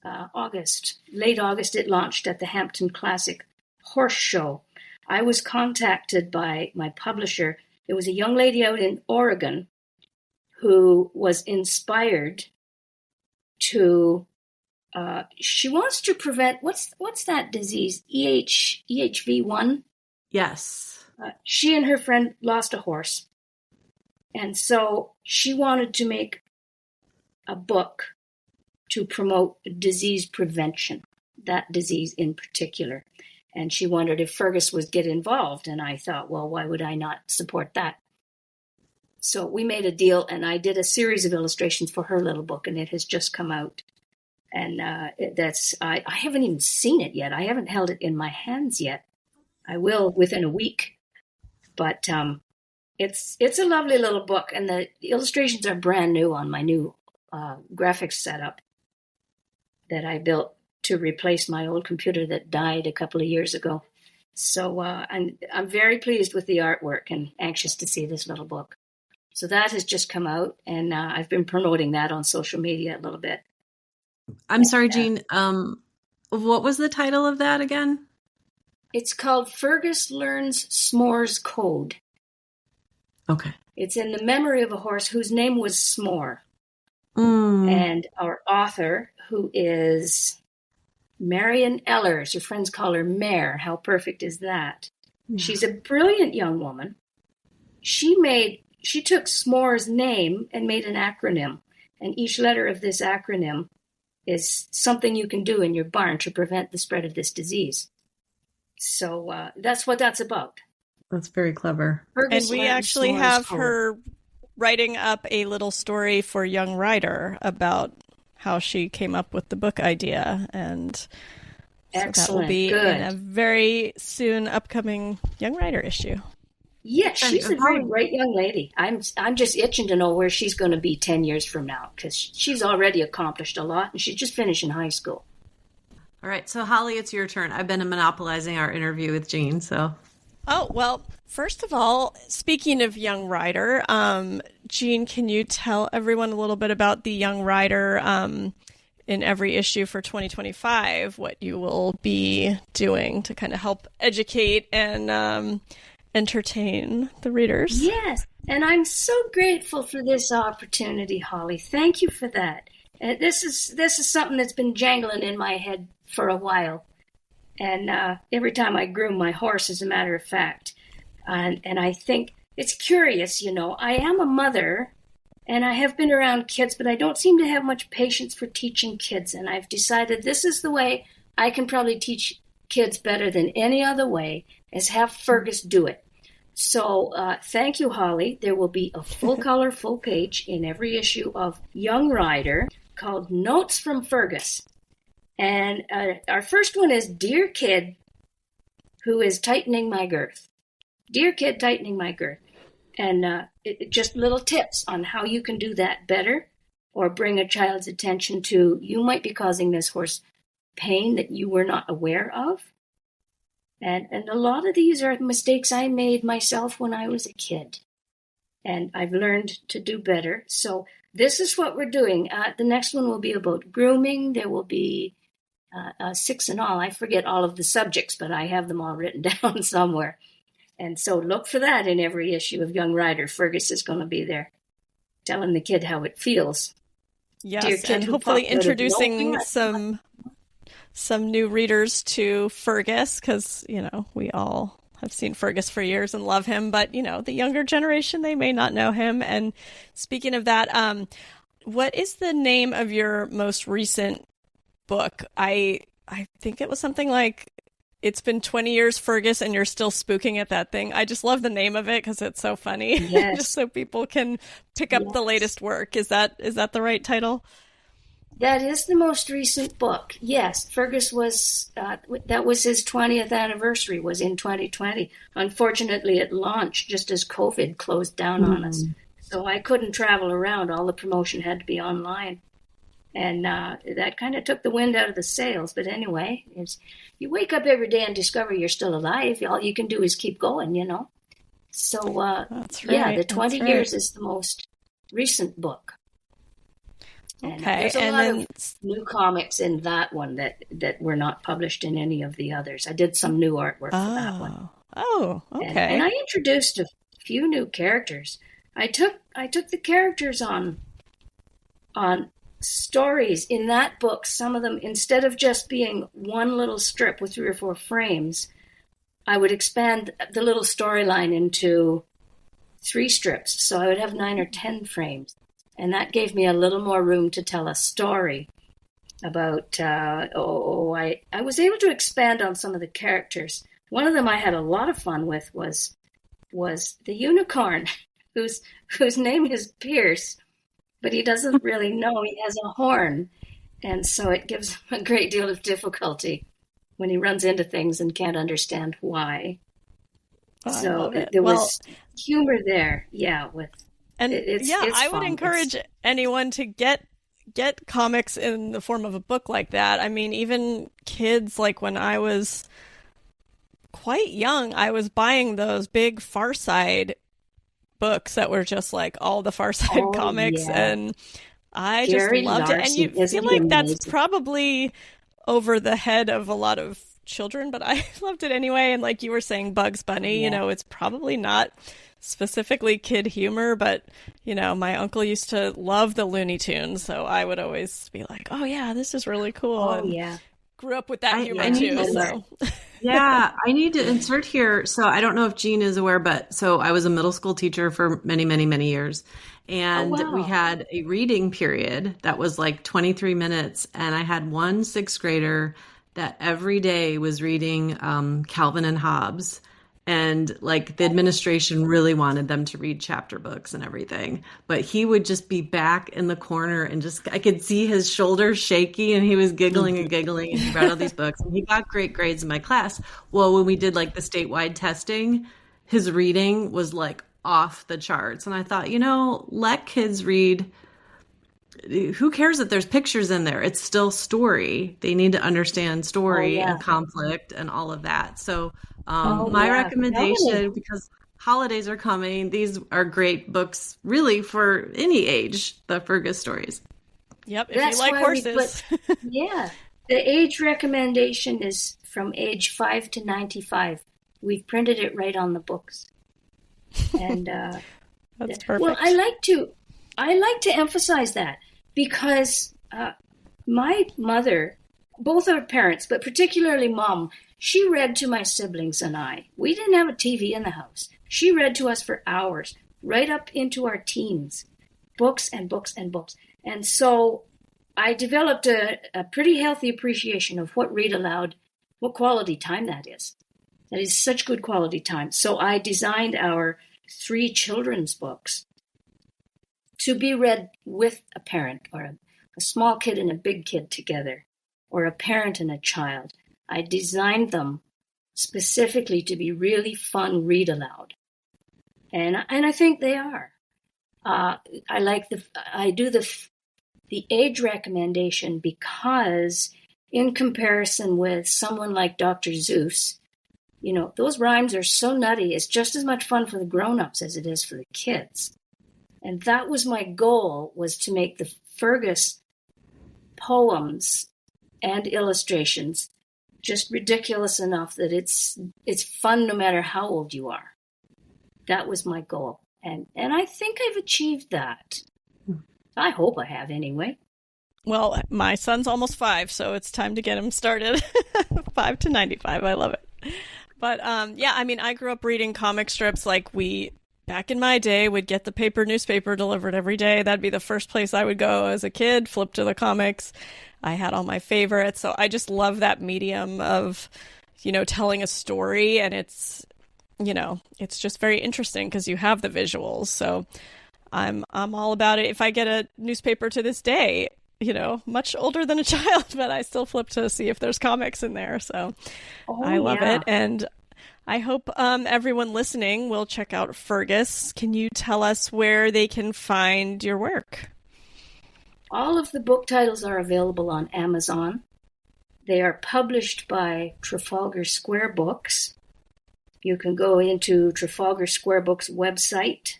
August. Late August, it launched at the Hampton Classic Horse Show. I was contacted by my publisher. It was a young lady out in Oregon who was inspired to, she wants to prevent, what's that disease? EHV1? Yes. She and her friend lost a horse. And so she wanted to make a book to promote disease prevention, that disease in particular. And she wondered if Fergus would get involved. And I thought, well, why would I not support that? So we made a deal, and I did a series of illustrations for her little book, and it has just come out. And I haven't even seen it yet. I haven't held it in my hands yet. I will within a week. But it's a lovely little book, and the illustrations are brand new on my new graphics setup that I built to replace my old computer that died a couple of years ago. So I'm very pleased with the artwork and anxious to see this little book. So that has just come out, and I've been promoting that on social media a little bit. I'm sorry, Jean. What was the title of that again? It's called Fergus Learns S'more's Code. Okay. It's in the memory of a horse whose name was S'more. And our author, who is Marion Ellers, your friends call her Mare. How perfect is that? She's a brilliant young woman. She took S'more's name and made an acronym. And each letter of this acronym is something you can do in your barn to prevent the spread of this disease. So that's what that's about. That's very clever. And we actually have her writing up a little story for Young Writer about how she came up with the book idea. And so that will be in a very soon upcoming Young Writer issue. Yeah, she's a very great young lady. I'm just itching to know where she's going to be 10 years from now, because she's already accomplished a lot, and she's just finishing high school. All right, so Holly, it's your turn. I've been monopolizing our interview with Jean, so. Oh, well, first of all, speaking of Young Writer, Jean, can you tell everyone a little bit about the Young Writer in every issue for 2025, what you will be doing to kind of help educate and entertain the readers. Yes, and I'm so grateful for this opportunity, Holly. Thank you for that. This is something that's been jangling in my head for a while, and every time I groom my horse, as a matter of fact, and I think it's curious. I am a mother, and I have been around kids, but I don't seem to have much patience for teaching kids, and I've decided this is the way I can probably teach kids better than any other way, is have Fergus do it. So thank you, Holly. There will be a full-color, full-page in every issue of Young Rider called Notes from Fergus. And our first one is Dear Kid Who is Tightening My Girth. Dear Kid Tightening My Girth. And just little tips on how you can do that better, or bring a child's attention to, you might be causing this horse pain that you were not aware of. And a lot of these are mistakes I made myself when I was a kid. And I've learned to do better. So this is what we're doing. The next one will be about grooming. There will be 6 in all. I forget all of the subjects, but I have them all written down somewhere. And so look for that in every issue of Young Rider. Fergus is going to be there telling the kid how it feels. Yes, and hopefully introducing some new readers to Fergus, because, we all have seen Fergus for years and love him, but, the younger generation, they may not know him. And speaking of that, what is the name of your most recent book? I think it was something like, It's Been 20 Years, Fergus, and You're Still Spooking at That Thing. I just love the name of it because it's so funny. Yes. Just so people can pick up the latest work. Is that the right title? That is the most recent book. Yes, Fergus was, that was his 20th anniversary, was in 2020. Unfortunately, it launched just as COVID closed down on us. So I couldn't travel around. All the promotion had to be online. And that kind of took the wind out of the sails. But anyway, you wake up every day and discover you're still alive. All you can do is keep going, So, That's right. The 20 years is the most recent book. And okay, there's a lot of new comics in that one that were not published in any of the others. I did some new artwork for that one. Oh, okay. And I introduced a few new characters. I took the characters on stories in that book. Some of them, instead of just being one little strip with 3 or 4 frames, I would expand the little storyline into 3 strips. So I would have 9 or 10 frames. And that gave me a little more room to tell a story about, I was able to expand on some of the characters. One of them I had a lot of fun with was the unicorn, whose name is Pierce, but he doesn't really know he has a horn. And so it gives him a great deal of difficulty when he runs into things and can't understand why. So there was humor there, I would encourage anyone to get comics in the form of a book like that. I mean, even kids, like when I was quite young, I was buying those big Far Side books that were just like all the Far Side comics, and I Gary just loved Larson, it. And you feel like that's probably over the head of a lot of children, but I loved it anyway. And like you were saying, Bugs Bunny, it's probably not specifically kid humor, but my uncle used to love the Looney Tunes, so I would always be like, oh yeah, this is really cool. Grew up with that humor too. So. Yeah, I need to insert here. So I don't know if Jean is aware, but so I was a middle school teacher for many, many, many years. And we had a reading period that was like 23 minutes. And I had one 6th grader that every day was reading Calvin and Hobbes. And like the administration really wanted them to read chapter books and everything. But he would just be back in the corner and I could see his shoulders shaky and he was giggling and giggling and he read all these books and he got great grades in my class. Well, when we did like the statewide testing, his reading was like off the charts. And I thought, let kids read. Who cares that there's pictures in there? It's still story. They need to understand story and conflict and all of that. So my recommendation, because holidays are coming, these are great books really for any age, the Fergus stories. Yep, if you like horses. The age recommendation is from age 5 to 95. we've printed it right on the books. And That's perfect. well, I like to emphasize that because my mother, both our parents, but particularly Mom, she read to my siblings and I. We didn't have a TV in the house. She read to us for hours, right up into our teens, books and books and books. And so I developed a pretty healthy appreciation of what read aloud, what quality time that is. That is such good quality time. So I designed our 3 children's books to be read with a parent, or a small kid and a big kid together, or a parent and a child. I designed them specifically to be really fun read aloud. And I think they are. I do the age recommendation because in comparison with someone like Dr. Seuss, you know, those rhymes are so nutty. It's just as much fun for the grown-ups as it is for the kids. And that was my goal, was to make the Fergus poems and illustrations just ridiculous enough that it's fun no matter how old you are. That was my goal. And I think I've achieved that. I hope I have anyway. Well, my son's almost 5, so it's time to get him started. 5 to 95. I love it. But yeah, I mean, I grew up reading comic strips. Like, back in my day, would get the newspaper delivered every day. That'd be the first place I would go as a kid, flip to the comics. I had all my favorites. So I just love that medium of, you know, telling a story. And it's, you know, it's just very interesting because you have the visuals. So I'm all about it. If I get a newspaper to this day, you know, much older than a child, but I still flip to see if there's comics in there. So I love it. And I hope everyone listening will check out Fergus. Can you tell us where they can find your work? All of the book titles are available on Amazon. They are published by Trafalgar Square Books. You can go into Trafalgar Square Books' website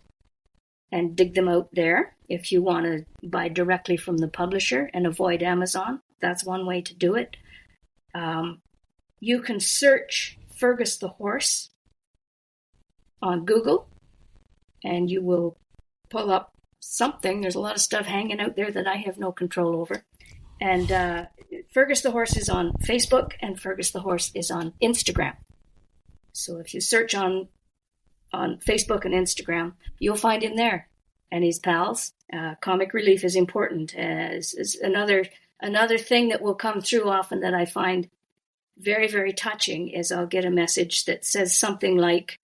and dig them out there. If you want to buy directly from the publisher and avoid Amazon, that's one way to do it. You can search Fergus the Horse on Google, and you will pull up something. There's a lot of stuff hanging out there that I have no control over. And Fergus the Horse is on Facebook, and Fergus the Horse is on Instagram. So if you search on Facebook and Instagram, you'll find him there and his pals. Comic relief is important. Is another thing that will come through often that I find very, very touching is I'll get a message that says something like,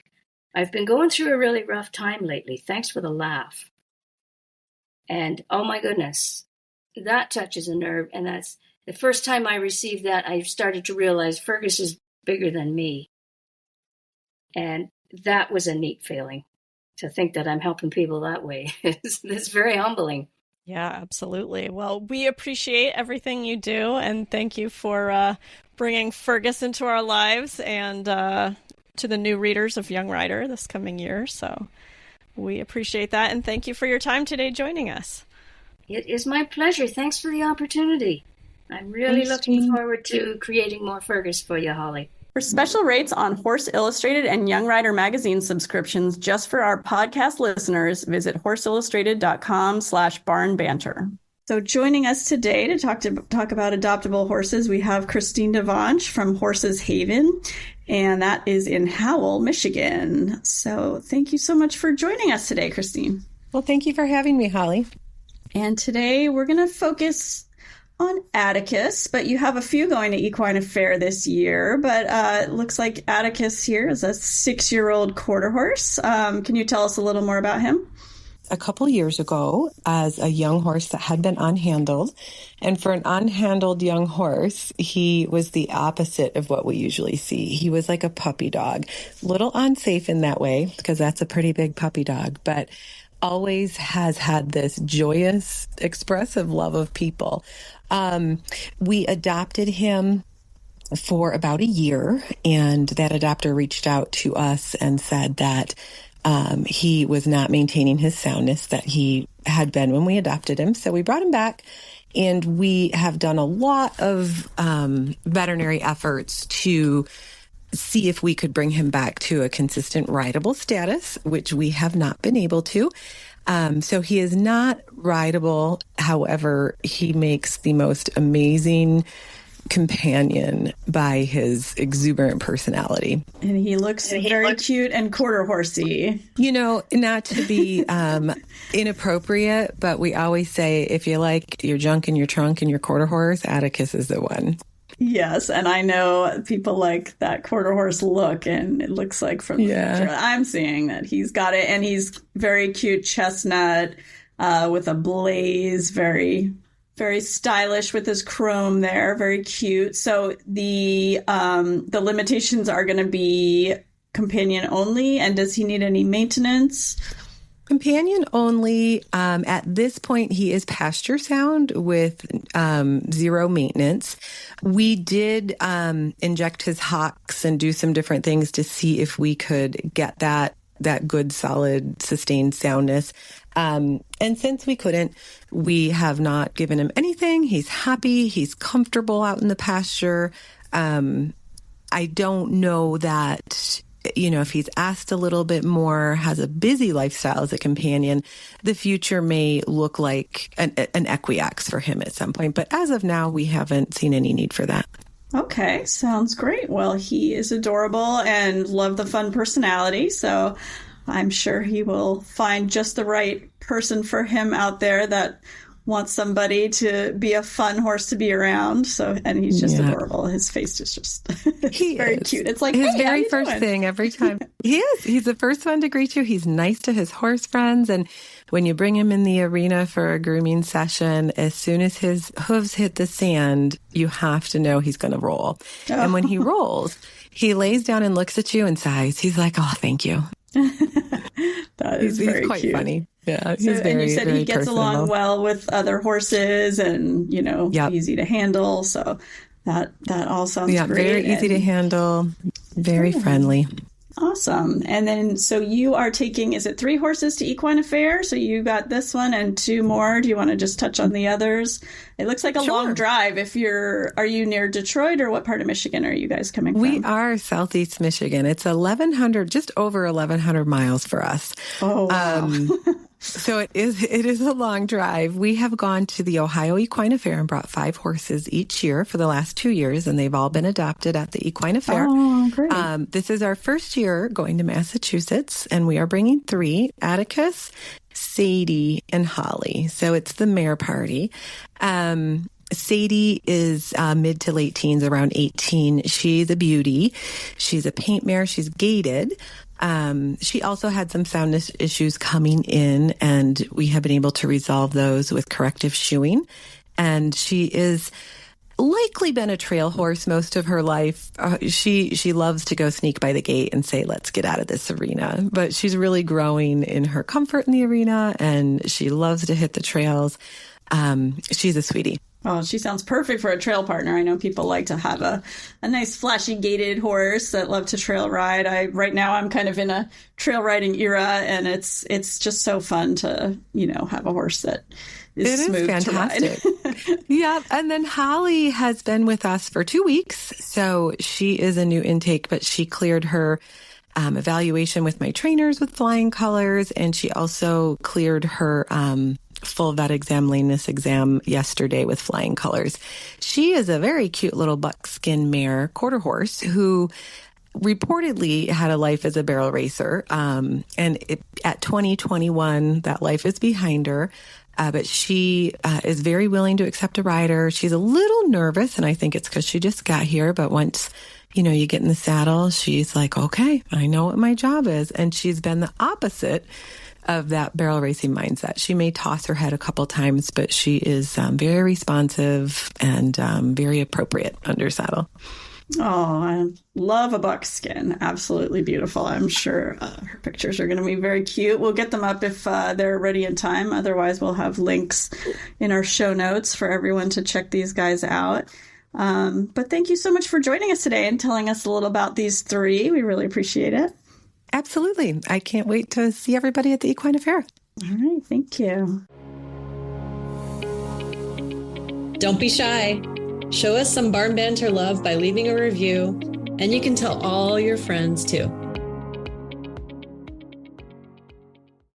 "I've been going through a really rough time lately. Thanks for the laugh." And oh my goodness, that touches a nerve. And that's the first time I received that, I started to realize Fergus is bigger than me. And that was a neat feeling, to think that I'm helping people that way. It's very humbling. Yeah, absolutely. Well, we appreciate everything you do, and thank you for bringing Fergus into our lives and to the new readers of Young Rider this coming year. So we appreciate that, and thank you for your time today joining us. It is my pleasure. Thanks for the opportunity. I'm really looking forward to creating more Fergus for you, Holly. For special rates on Horse Illustrated and Young Rider magazine subscriptions just for our podcast listeners, visit horseillustrated.com/barnbanter. So joining us today to talk about adoptable horses, we have Christine Devanche from Horses Haven, and that is in Howell, Michigan. So thank you so much for joining us today, Christine. Well, thank you for having me, Holly. And today we're going to focus on Atticus, but you have a few going to Equine Affair this year. But it looks like Atticus here is a 6-year-old quarter horse. Can you tell us a little more about him? A couple years ago, as a young horse that had been unhandled, and for an unhandled young horse, he was the opposite of what we usually see. He was like a puppy dog, little unsafe in that way because that's a pretty big puppy dog, but always has had this joyous, expressive love of people. We adopted him for about a year, and that adopter reached out to us and said that he was not maintaining his soundness that he had been when we adopted him. So we brought him back, and we have done a lot of veterinary efforts to see if we could bring him back to a consistent rideable status, which we have not been able to. So he is not rideable. However, he makes the most amazing companion by his exuberant personality. And he looks very cute and quarter horsey. You know, not to be inappropriate, but we always say, if you like your junk in your trunk and your quarter horse, Atticus is the one. Yes, and I know people like that quarter horse look, and it looks like from the picture I'm seeing that he's got it, and he's very cute chestnut with a blaze, very stylish with his chrome there, very cute. So the limitations are going to be companion only, and does he need any maintenance? Companion only. At this point, he is pasture sound with zero maintenance. We did inject his hocks and do some different things to see if we could get that good, solid, sustained soundness. And since we couldn't, we have not given him anything. He's happy. He's comfortable out in the pasture. I don't know that, you know, if he's asked a little bit more, has a busy lifestyle as a companion, the future may look like an equiax for him at some point. But as of now, we haven't seen any need for that. Okay, sounds great. Well, he is adorable and love the fun personality. So I'm sure he will find just the right person for him out there that wants somebody to be a fun horse to be around. So, and he's just adorable. His face is just very cute. It's like his hey, very first thing every time. He is. He's the first one to greet you. He's nice to his horse friends. And when you bring him in the arena for a grooming session, as soon as his hooves hit the sand, you have to know he's going to roll. Oh. And when he rolls, he lays down and looks at you and sighs. He's like, "Oh, thank you." He's quite cute. Funny. Yeah, he's and you said he gets personable. along well with other horses, and easy to handle. So that all sounds great. Very easy to handle, very friendly. Awesome. And then, so you are taking, is it 3 horses to Equine Affair? So you got this one and 2 more. Do you want to just touch on the others? It looks like a long drive. Are you near Detroit, or what part of Michigan are you guys coming from? We are Southeast Michigan. It's 1,100, just over 1,100 miles for us. Oh, wow. So it is a long drive. We have gone to the Ohio Equine Affair and brought 5 horses each year for the last 2 years, and they've all been adopted at the Equine Affair. Oh, great. This is our first year going to Massachusetts, and we are bringing 3, Atticus, Sadie, and Holly. So it's the mare party. Sadie is mid to late teens, around 18. She's a beauty. She's a paint mare. She's gaited. She also had some soundness issues coming in, and we have been able to resolve those with corrective shoeing. And she is likely been a trail horse most of her life. She loves to go sneak by the gate and say, "Let's get out of this arena." But she's really growing in her comfort in the arena, and she loves to hit the trails. She's a sweetie. Oh, she sounds perfect for a trail partner. I know people like to have a nice flashy gaited horse that love to trail ride. Right now I'm kind of in a trail riding era, and it's just so fun to, have a horse that is smooth fantastic. to ride. Yeah. And then Holly has been with us for 2 weeks. So she is a new intake, but she cleared her evaluation with my trainers with flying colors. And she also cleared her full vet exam, lameness exam yesterday with flying colors. She is a very cute little buckskin mare quarter horse who reportedly had a life as a barrel racer. At 2021, that life is behind her. But she is very willing to accept a rider. She's a little nervous, and I think it's because she just got here. But once, you get in the saddle, she's like, okay, I know what my job is. And she's been the opposite of that barrel racing mindset. She may toss her head a couple times, but she is very responsive and very appropriate under saddle. Oh, I love a buckskin. Absolutely beautiful. I'm sure her pictures are going to be very cute. We'll get them up if they're ready in time. Otherwise, we'll have links in our show notes for everyone to check these guys out. But thank you so much for joining us today and telling us a little about these 3. We really appreciate it. Absolutely. I can't wait to see everybody at the Equine Affair. All right. Thank you. Don't be shy. Show us some barn banter love by leaving a review And you can tell all your friends too.